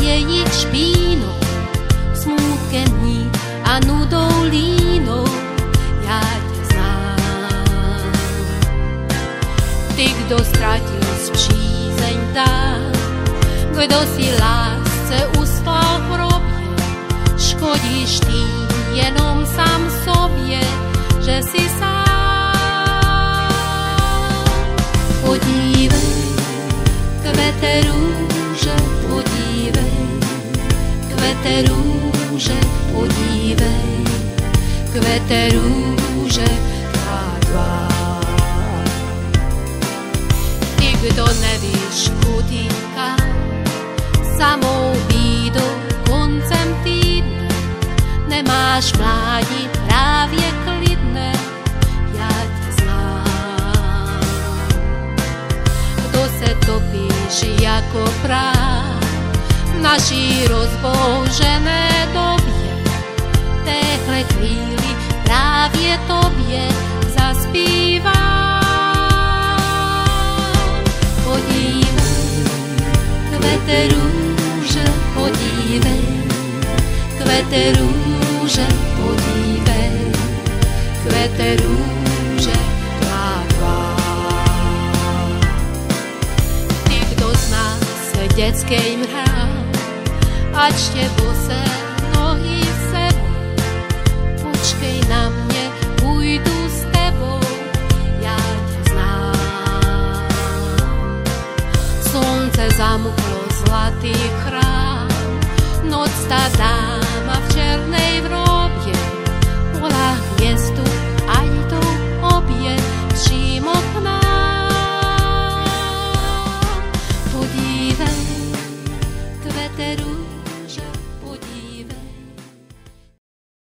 jejich špínou, smutkem dní a nudou línou, já tě znám. Ty, kdo ztratil přízeň dám, kdo si lásce ustal v hrobě, škodíš ty jenom sám sobě, že si sám. Podívej, kvete růže, podívej, kvete růže, podívej, kvete růže, tvá. Ty, kdo nevíš, utíká samou bídou koncem týdne, nemáš mládí právě klidné, já tě znám. Kdo se topíš jako práh v naší rozbouřené době, téhle chvíli právě tobě zaspívám. Podívej, kvete růže, podívej, kvete růže, podívej, kvete růže, tvá. Ty, kdo zná se dětským hrám, ač tě bose nohy sebou, počkej na mě, půjdu s tebou, já tě znám. Slunce zamklo zlatý chrám, noc ta dá